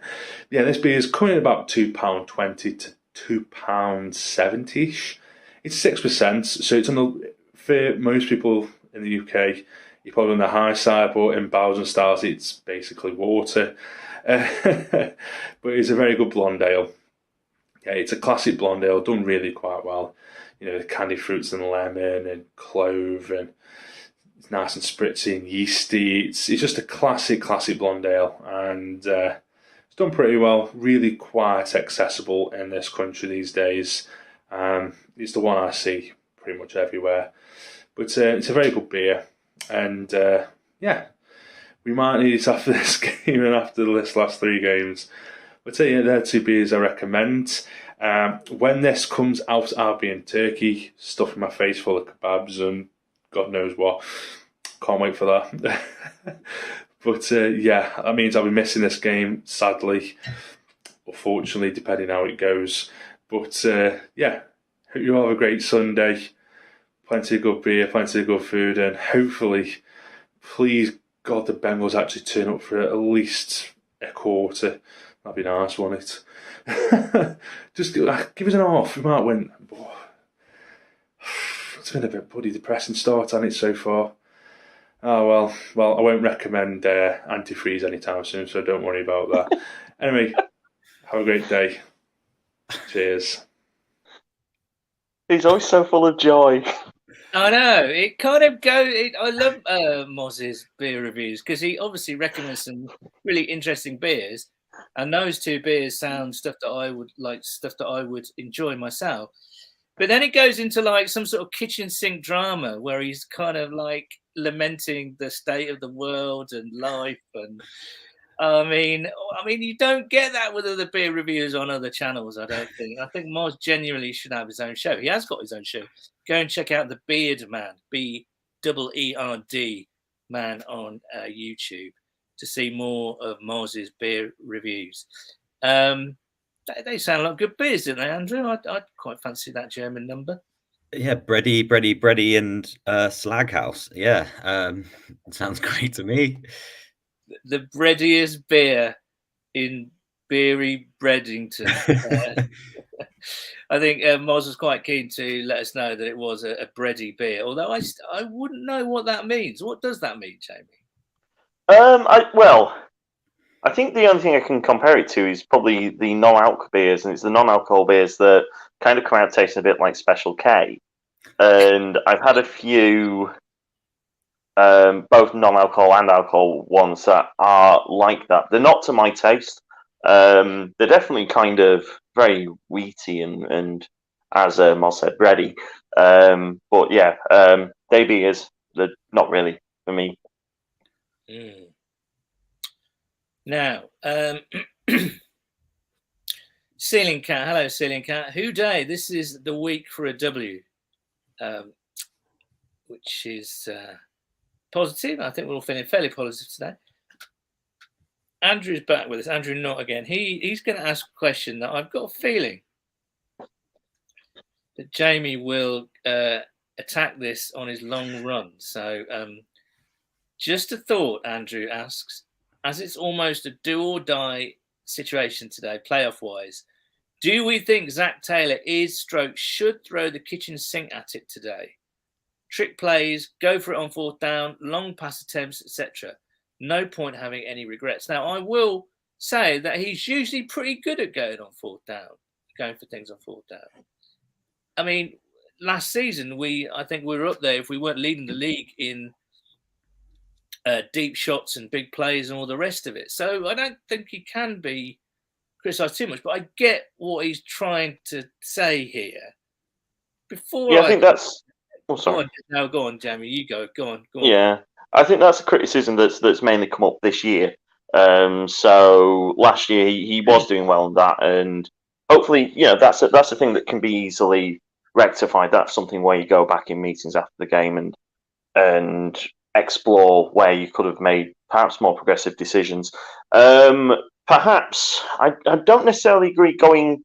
This beer is coming at about £2.20 to £2.70ish. It's 6%, so it's for most people in the UK, you're probably on the high side, but in Belgian styles, it's basically water. But it's a very good blonde ale. Yeah, it's a classic blonde ale, done really quite well. The candy fruits and lemon and clove, and it's nice and spritzy and yeasty. It's just a classic blonde ale, and it's done pretty well. Really quite accessible in this country these days. It's the one I see pretty much everywhere. But it's a very good beer, and we might need it after this game and after this last three games. But they're two beers I recommend. When this comes out, I'll be in Turkey, stuffing my face full of kebabs and God knows what. Can't wait for that. But that means I'll be missing this game, sadly, or fortunately, depending how it goes. But hope you all have a great Sunday. Plenty of good beer, plenty of good food, and hopefully, please God, the Bengals actually turn up for at least a quarter. That'd be nice, wouldn't it? Just give us an half. We might win. It's been a bit bloody depressing start on it so far. Oh well, I won't recommend antifreeze anytime soon, so don't worry about that. Anyway, have a great day. Cheers. He's always so full of joy. I know, it kind of goes. I love Moz's beer reviews because he obviously recommends some really interesting beers, and those two beers sound stuff that I would enjoy myself. But then it goes into like some sort of kitchen sink drama where he's kind of like lamenting the state of the world and life, and I mean, you don't get that with other beer reviews on other channels. I don't think. I think Moz genuinely should have his own show. He has got his own show. Go and check out the Beard Man, BEERD Man on YouTube to see more of Moz's beer reviews. They sound like good beers, don't they, Andrew? I'd quite fancy that German number. Yeah, bready, and Slaghouse. Yeah, sounds great to me. The breadiest beer in Beery Breadington. I think Moz was quite keen to let us know that it was a bready beer, although I wouldn't know what that means. What does that mean, Jamie? I think the only thing I can compare it to is probably the non-alcohol beers, and it's the non-alcohol beers that kind of come out tasting a bit like Special K. And I've had a few both non-alcohol and alcohol ones that are like that. They're not to my taste. They're definitely kind of very wheaty and as Moz said, bready. But yeah, day beers, they're not really for me. Mm. Now, Ceiling Cat, hello Ceiling Cat. Who day? This is the week for a W, which is positive. I think we're all feeling fairly positive today. Andrew's back with us. Andrew not again. He's going to ask a question that I've got a feeling that Jamie will attack this on his long run. So just a thought, Andrew asks, as it's almost a do or die situation today, playoff-wise, do we think Zach Taylor should throw the kitchen sink at it today? Trick plays, go for it on 4th down, long pass attempts, etc. No point having any regrets. Now, I will say that he's usually pretty good at going on 4th down, going for things on 4th down. I mean, last season, I think we were up there if we weren't leading the league in deep shots and big plays and all the rest of it. So I don't think he can be criticised too much, but I get what he's trying to say here. I think that's... Oh, sorry. Go on, Jamie. You go. Go on. Yeah, I think that's a criticism that's mainly come up this year. So last year he was doing well on that, and hopefully, that's a thing that can be easily rectified. That's something where you go back in meetings after the game and explore where you could have made perhaps more progressive decisions. Perhaps I don't necessarily agree going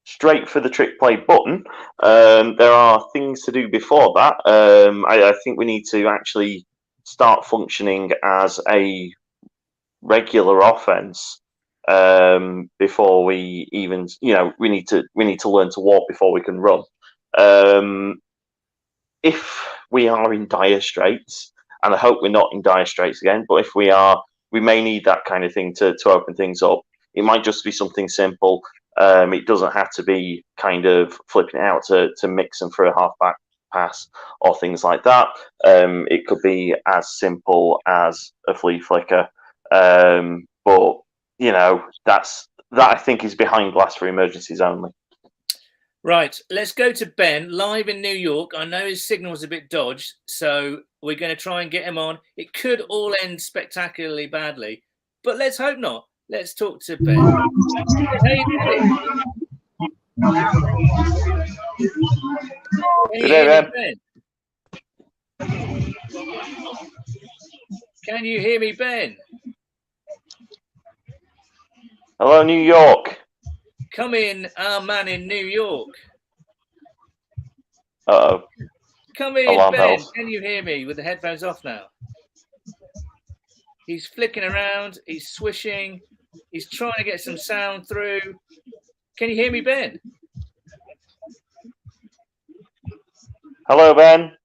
straight for the trick play button. There are things to do before that. I think we need to actually start functioning as a regular offense before we even, we need to learn to walk before we can run. If we are in dire straits, and I hope we're not in dire straits again, but if we are, we may need that kind of thing to open things up. It might just be something simple. It doesn't have to be kind of flipping it out to Mixon for a halfback pass or things like that. It could be as simple as a flea flicker. But that I think is behind glass for emergencies only. Right, let's go to Ben live in New York. I know his signal was a bit dodged, so we're going to try and get him on. It could all end spectacularly badly, but let's hope not. Let's talk to Ben. Hey, Good day, Ben. Can you hear me, Ben? Hello, New York. Come in, our man in New York. Uh-oh. Come in, Alarm Ben. bells. Can you hear me with the headphones off now? He's flicking around. He's swishing. He's trying to get some sound through. Can you hear me, Ben? Hello, Ben.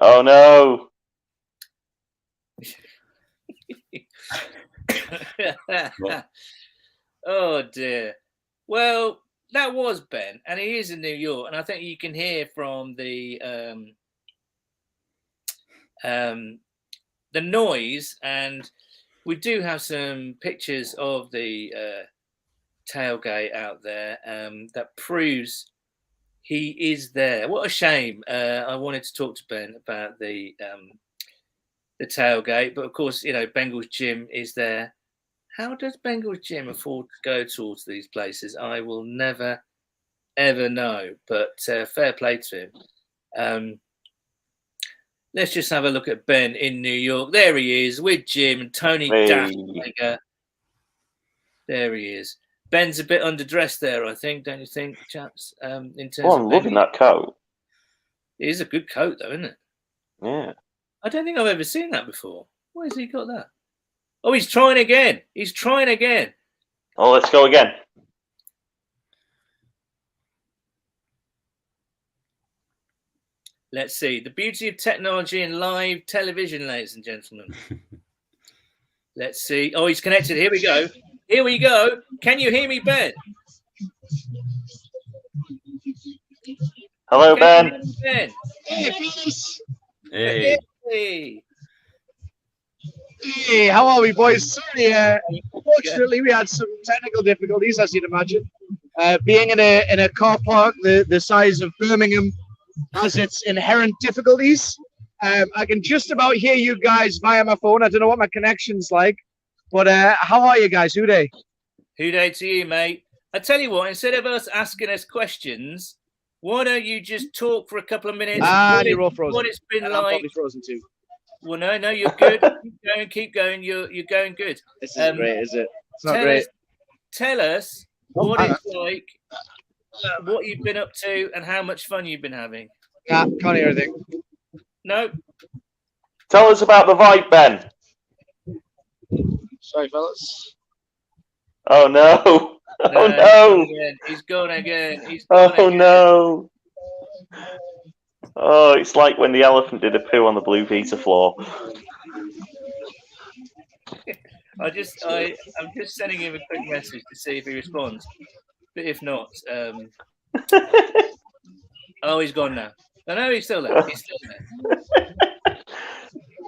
Oh, no. Oh, dear. Well, that was Ben, and he is in New York, and I think you can hear from the noise, and we do have some pictures of the tailgate out there that proves he is there. What a shame. I wanted to talk to Ben about the tailgate, but of course, Bengals Gym is there. How does Bengals Gym afford to go towards these places? I will never, ever know, but fair play to him. Let's just have a look at Ben in New York. There he is with Jim and Tony Dafftiger. There he is. Ben's a bit underdressed there, I think, don't you think, chaps? In terms I'm loving that coat. It is a good coat, though, isn't it? Yeah. I don't think I've ever seen that before. Why has he got that? Oh, he's trying again. He's trying again. Oh, let's go again. Let's see. The beauty of technology and live television, ladies and gentlemen. Let's see. Oh, he's connected. Here we go. Here we go. Can you hear me, Ben? Hello, Ben. Ben. Hey, fellas. Hey. Hey. Hey, how are we, boys? Sorry, unfortunately, we had some technical difficulties, as you'd imagine. Being in a car park the size of Birmingham has its inherent difficulties. I can just about hear you guys via my phone. I don't know what my connection's like, but how are you guys? Who day? Who day to you, mate? I tell you what, instead of us asking us questions, why don't you just talk for a couple of minutes? You're all frozen. What it's been And like. I'm probably frozen too. Well, no, you're good. Keep going. You're going good. This isn't great, is it? It's not great. Tell us what it's like, what you've been up to, and how much fun you've been having. Nah, can't hear anything. No. Tell us about the vibe, Ben. Sorry, fellas. Oh no! Oh no! He's gone again. Oh no! Oh, it's like when the elephant did a poo on the blue pizza floor. I'm just sending him a quick message to see if he responds. But if not, oh, he's gone now. No, he's still there.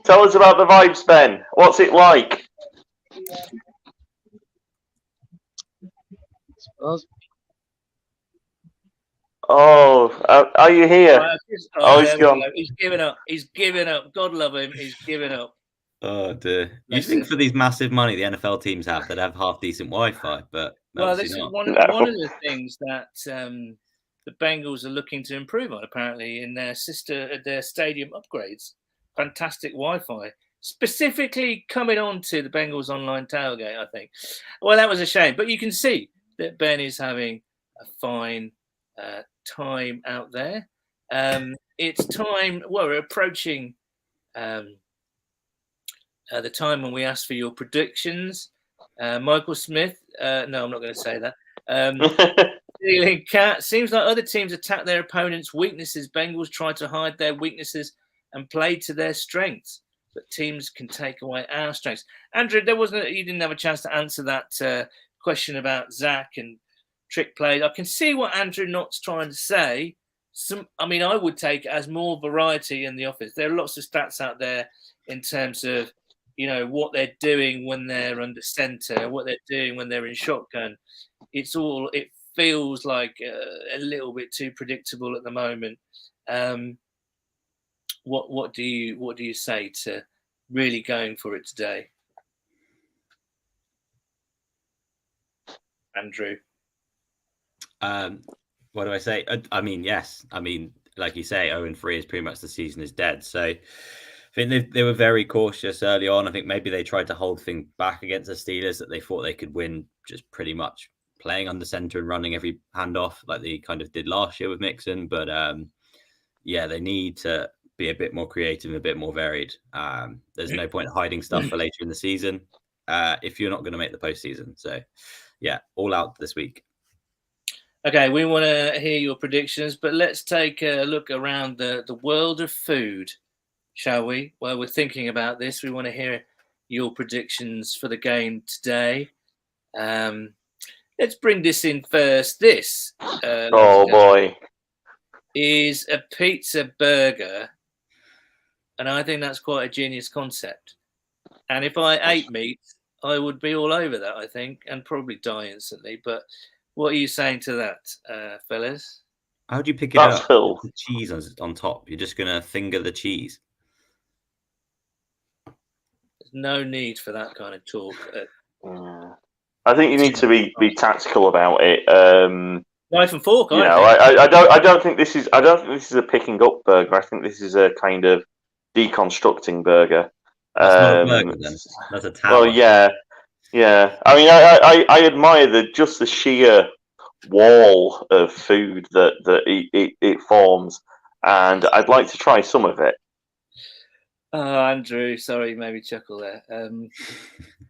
Tell us about the vibes, Ben. What's it like? Oh, are you here? He's gone. He's given up. God love him. He's given up. Oh dear! You think for these massive money the NFL teams have, they'd have half decent Wi-Fi, but this is one of the things that the Bengals are looking to improve on. Apparently, in their stadium upgrades, fantastic Wi-Fi, specifically coming on to the Bengals online tailgate. I think. Well, that was a shame, but you can see that Ben is having a fine time out there. It's time. Well, we're approaching the time when we asked for your predictions. Michael Smith. No, I'm not going to say that. Stealing Cat. Seems like other teams attack their opponents' weaknesses. Bengals try to hide their weaknesses and play to their strengths. But teams can take away our strengths. Andrew, you didn't have a chance to answer that question about Zach and trick plays. I can see what Andrew Knott's trying to say. I would take it as more variety in the office. There are lots of stats out there in terms of, what they're doing when they're under center, what they're doing when they're in shotgun. It feels like a little bit too predictable at the moment. What do you say to really going for it today, Andrew? What do I say? Yes. Like you say, 0-3 is pretty much the season is dead. So I think they were very cautious early on. I think maybe they tried to hold things back against the Steelers that they thought they could win just pretty much playing under center and running every handoff like they kind of did last year with Mixon. But they need to be a bit more creative and a bit more varied. There's no point hiding stuff for later in the season if you're not going to make the postseason. So all out this week. Okay, we want to hear your predictions, but let's take a look around the world of food, shall we? While we're thinking about this, we want to hear your predictions for the game today. Let's bring this in first. This boy is a pizza burger, and I think that's quite a genius concept. And if I ate meat, I would be all over that, I think, and probably die instantly. But what are you saying to that, fellas? How do you pick it up? The cheese on top. You're just going to finger the cheese. There's no need for that kind of talk. I think you need to be tactical about it. Knife and fork. I don't think this is a picking up burger. I think this is a kind of deconstructing burger. That's not a burger, then. That's a tower. Well, yeah. I admire the sheer wall of food that it forms, and I'd like to try some of it. Andrew, sorry, you made me chuckle there.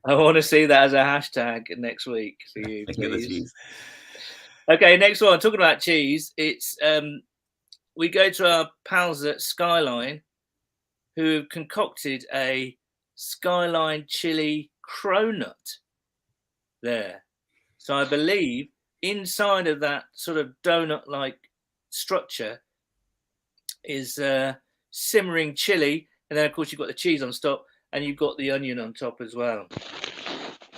I want to see that as a hashtag next week for you, please. Okay, next one. Talking about cheese, it's we go to our pals at Skyline, who have concocted a Skyline chili cronut there. So I believe inside of that sort of donut-like structure is simmering chili, and then of course you've got the cheese on top, and you've got the onion on top as well.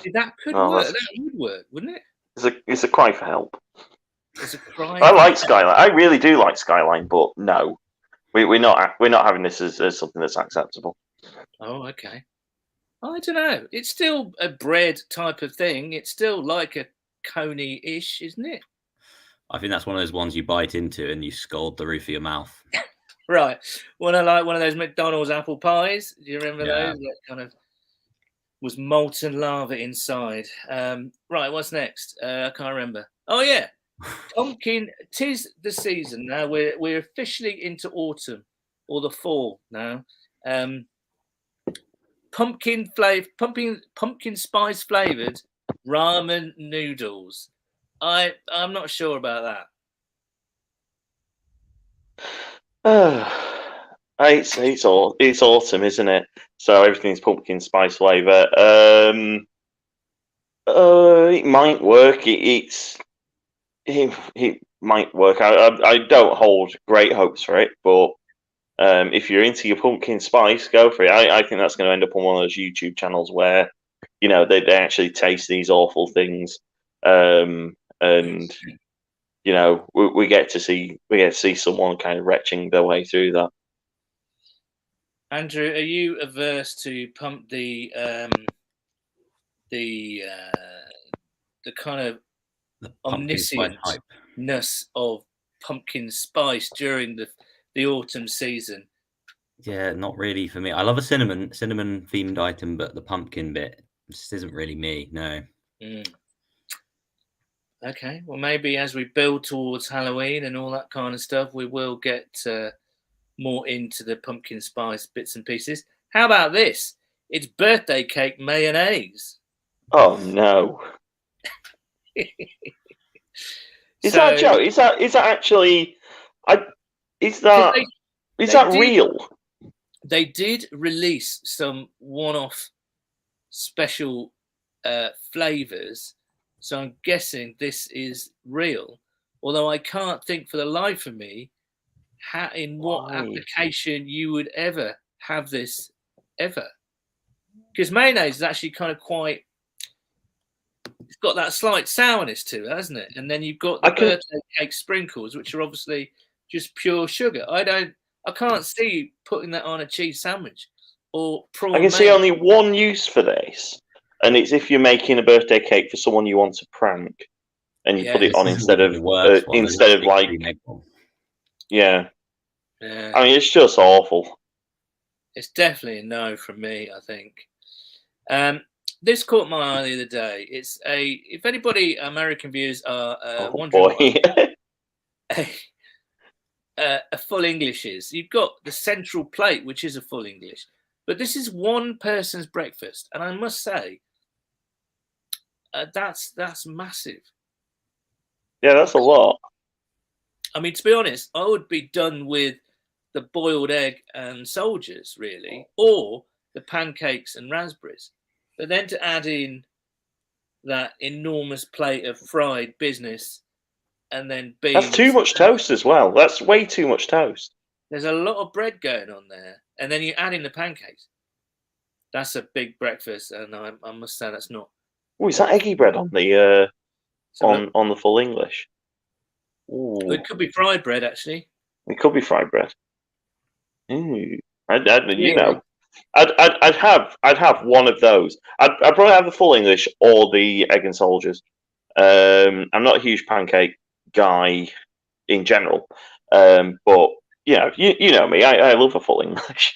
See, that could work. That would work, wouldn't it? It's a cry for help. It's a cry. I like Skyline. I really do like Skyline, but no, we're not having this as something that's acceptable. Oh, okay. I don't know. It's still a bread type of thing. It's still like a coney-ish, isn't it? I think that's one of those ones you bite into and you scald the roof of your mouth. Right. One of those McDonald's apple pies. Do you remember those? That kind of was molten lava inside. Right. What's next? I can't remember. Oh yeah, pumpkin. 'Tis the season now. We're officially into autumn or the fall now. Pumpkin spice flavored ramen noodles. I'm not sure about that. It's autumn, isn't it? So everything's pumpkin spice flavour. It might work. It might work. I don't hold great hopes for it, but if you're into your pumpkin spice, go for it. I think that's going to end up on one of those YouTube channels where, you know, they actually taste these awful things, and you know, we get to see someone kind of retching their way through that. Andrew, are you averse to the kind of The omniscientness of pumpkin spice during the autumn season? Yeah, not really for me. I love a cinnamon themed item, but the pumpkin bit just isn't really me. No. Okay, well, maybe as we build towards Halloween and all that kind of stuff, we will get more into the pumpkin spice bits and pieces. How about this? It's birthday cake mayonnaise. Oh no! Is that a joke? Is that actually? Is that real? They did release some one-off special flavors, so I'm guessing this is real. Although I can't think for the life of me in what application you would ever have this ever, because mayonnaise is actually kind of quite, it's got that slight sourness to it, hasn't it? And then you've got the birthday cake sprinkles, which are obviously just pure sugar. I can't see putting that on a cheese sandwich or prawn. I can see only one use for this, and it's if you're making a birthday cake for someone you want to prank, and you put it on instead of like, yeah. I mean, it's just awful. It's definitely a no from me, I think. This caught my eye the other day. It's if anybody, American viewers, are wondering what a full English is, you've got the central plate, which is a full English, but this is one person's breakfast, and I must say, that's massive. Yeah, that's a lot. I mean, to be honest, I would be done with the boiled egg and soldiers, really, or the pancakes and raspberries. But then to add in that enormous plate of fried business and then beans. That's too much toast as well. That's way too much toast. There's a lot of bread going on there. And then you add in the pancakes. That's a big breakfast, and I must say that's not. Oh, is that eggy bread on the on the full English? Ooh. It could be fried bread, actually. It could be fried bread. Ooh. You know, I'd have one of those. I'd probably have the full English or the egg and soldiers. I'm not a huge pancake guy in general, but you know me. I love a full English.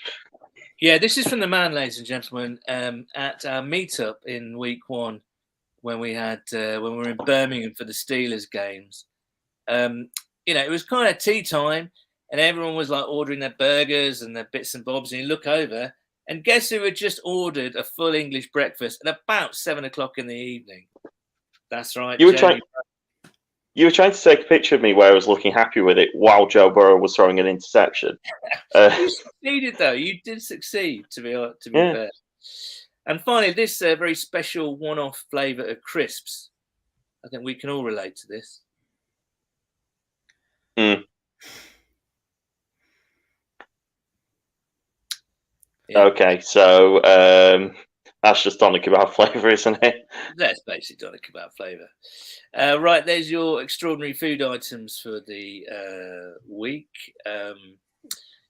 Yeah, this is from the man, ladies and gentlemen, at our meetup in week 1 when we were in Birmingham for the Steelers games. You know, it was kind of tea time, and everyone was like ordering their burgers and their bits and bobs. And you look over, and guess who had just ordered a full English breakfast at about 7 o'clock in the evening? That's right. You were trying to take a picture of me where I was looking happy with it while Joe Burrow was throwing an interception. You succeeded, though. You did succeed, to be fair. And finally, this very special one-off flavour of crisps. I think we can all relate to this. Yeah. Okay, so that's just doner kebab flavour, isn't it? That's basically doner kebab flavour. Right, there's your extraordinary food items for the week.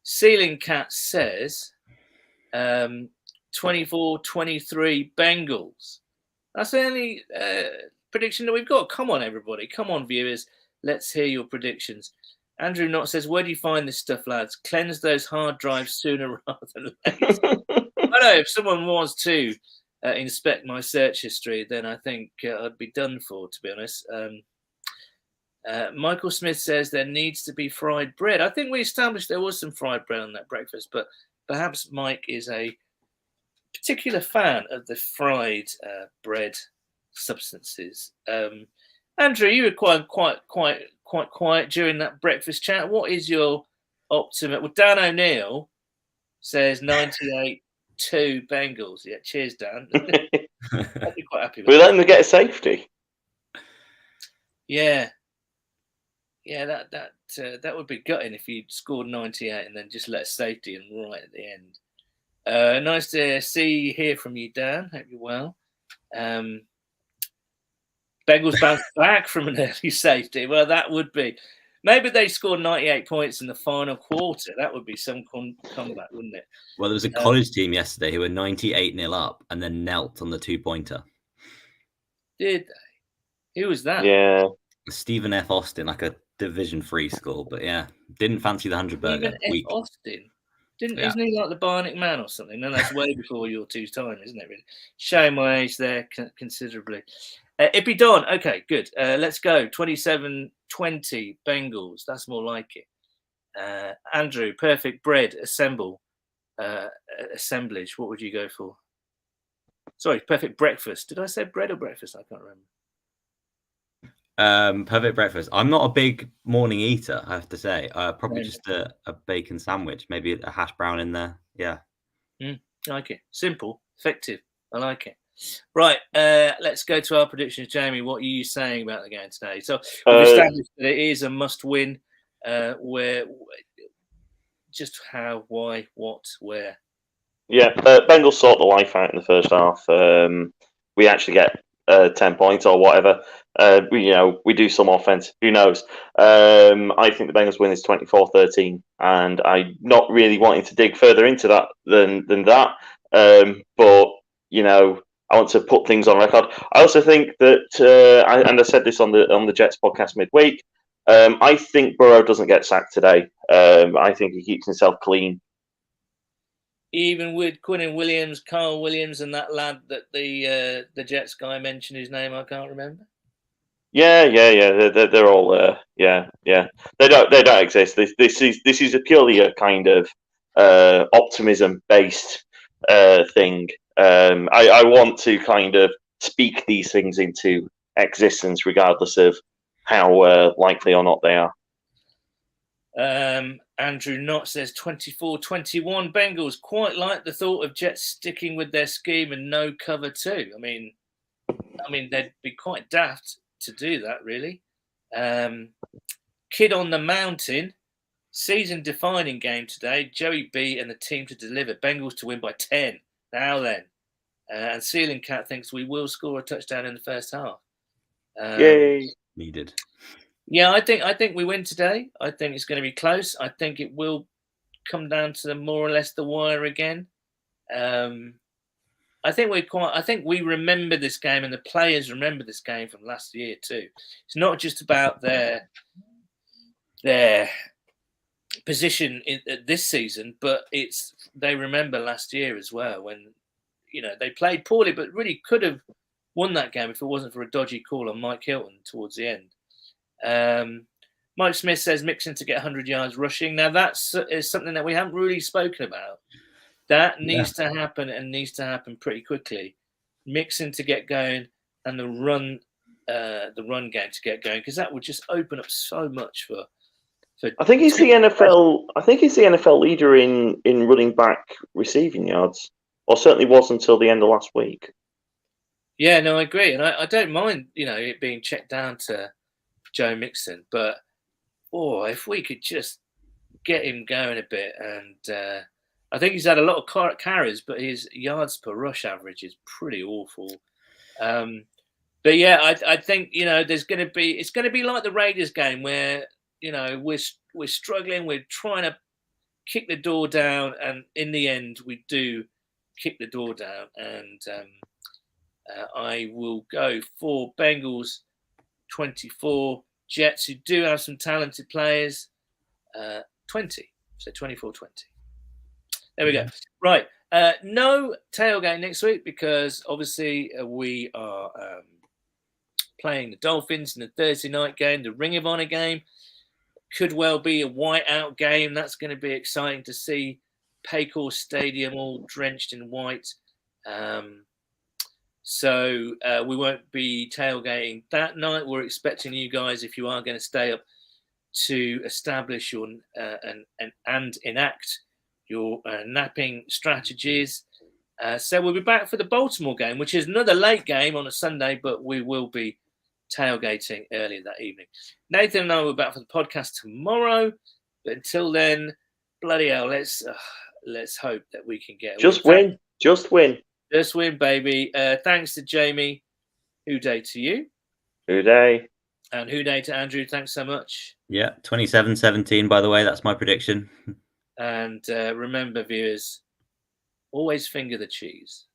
Ceiling Cat says 24-23 Bengals. That's the only prediction that we've got. Come on, everybody. Come on, viewers. Let's hear your predictions. Andrew Knott says, where do you find this stuff, lads? Cleanse those hard drives sooner rather than later. I know, if someone wants to inspect my search history, then I think I'd be done for, to be honest. Michael Smith says there needs to be fried bread. I think we established there was some fried bread on that breakfast, but perhaps Mike is a particular fan of the fried bread substances. Andrew, you were quite quiet during that breakfast chat. What is your optimum? Well, Dan O'Neill says 98-2 Bengals. Yeah, cheers, Dan. I'd be quite happy with We're that. letting them get a safety. Yeah, that would be gutting if you scored 98 and then just let safety in right at the end. Nice to hear from you, Dan. Hope you're well. Bengals bounced back from an early safety. Well, that would be. Maybe they scored 98 points in the final quarter. That would be some comeback, wouldn't it? Well, there was a college team yesterday who were 98-0 up and then knelt on the 2-pointer. Did they? Who was that? Yeah. Stephen F. Austin, like a Division 3 school. But yeah, didn't fancy the 100-burger. Stephen F. Austin. Isn't he like the Bionic Man or something? No, that's way before your two time, isn't it? Really, showing my age there considerably. Ippy Don, okay, good. Let's go. 27-20 Bengals. That's more like it. Andrew, perfect bread assemblage. What would you go for? Sorry, perfect breakfast. Did I say bread or breakfast? I can't remember. Perfect breakfast. I'm not a big morning eater, I have to say. Probably just a bacon sandwich, maybe a hash brown in there. Yeah. I like it. Simple, effective. I like it. Right, let's go to our predictions. Jamie, what are you saying about the game today? So we've established that it is a must-win. Where, just how, why, what, where? Yeah, Bengals sort the life out in the first half. We actually get 10 points or whatever. We do some offense. Who knows? I think the Bengals win is 24-13, and I'm not really wanting to dig further into that than that. But I want to put things on record. I also think that, I said this on the Jets podcast midweek. I think Burrow doesn't get sacked today. I think he keeps himself clean. Even with Quinnen Williams, Carl Williams, and that lad that the Jets guy mentioned, whose name I can't remember. Yeah. They're all yeah. They don't exist. This is a purely a kind of optimism based thing. I want to kind of speak these things into existence, regardless of how likely or not they are. Andrew Knott says 24-21 Bengals. Quite like the thought of Jets sticking with their scheme and no cover too. I mean, they'd be quite daft to do that, really. Kid on the Mountain, season-defining game today. Joey B and the team to deliver. Bengals to win by 10. Now then. And Ceiling Cat thinks we will score a touchdown in the first half. Yay. Needed. Yeah, I think we win today. I think it's going to be close. I think it will come down to more or less the wire again. I think we remember this game, and the players remember this game from last year too. It's not just about their position this season, but they remember last year as well when they played poorly, but really could have won that game if it wasn't for a dodgy call on Mike Hilton towards the end. Mike Smith says Mixon to get 100 yards rushing. Now that's something that we haven't really spoken about. That needs to happen and needs to happen pretty quickly. Mixon to get going and the run game to get going, because that would just open up so much for. I think he's the NFL. I think he's the NFL leader in running back receiving yards, or certainly was until the end of last week. Yeah, no, I agree, and I don't mind it being checked down to Joe Mixon, but if we could just get him going a bit and I think he's had a lot of carries, but his yards per rush average is pretty awful. But yeah, I think it's going to be like the Raiders game where we're struggling, we're trying to kick the door down, and in the end we do kick the door down, and I will go for Bengals 24, Jets, who do have some talented players, 20, so 24-20. There we go. Right, no tailgate next week because obviously we are playing the Dolphins in the Thursday night game, the Ring of Honor game. Could well be a whiteout game. That's going to be exciting to see. Paycor Stadium all drenched in white. So we won't be tailgating that night. We're expecting you guys, if you are going to stay up, to establish your and enact your napping strategies. So we'll be back for the Baltimore game, which is another late game on a Sunday, but we will be tailgating earlier that evening. Nathan and I will be back for the podcast tomorrow, but until then, bloody hell, let's hope that we can get just win, baby. Thanks to Jamie. Hooday to you. Hooday. And hooday to Andrew. Thanks so much. Yeah, 27-17, by the way. That's my prediction. And remember, viewers, always finger the cheese.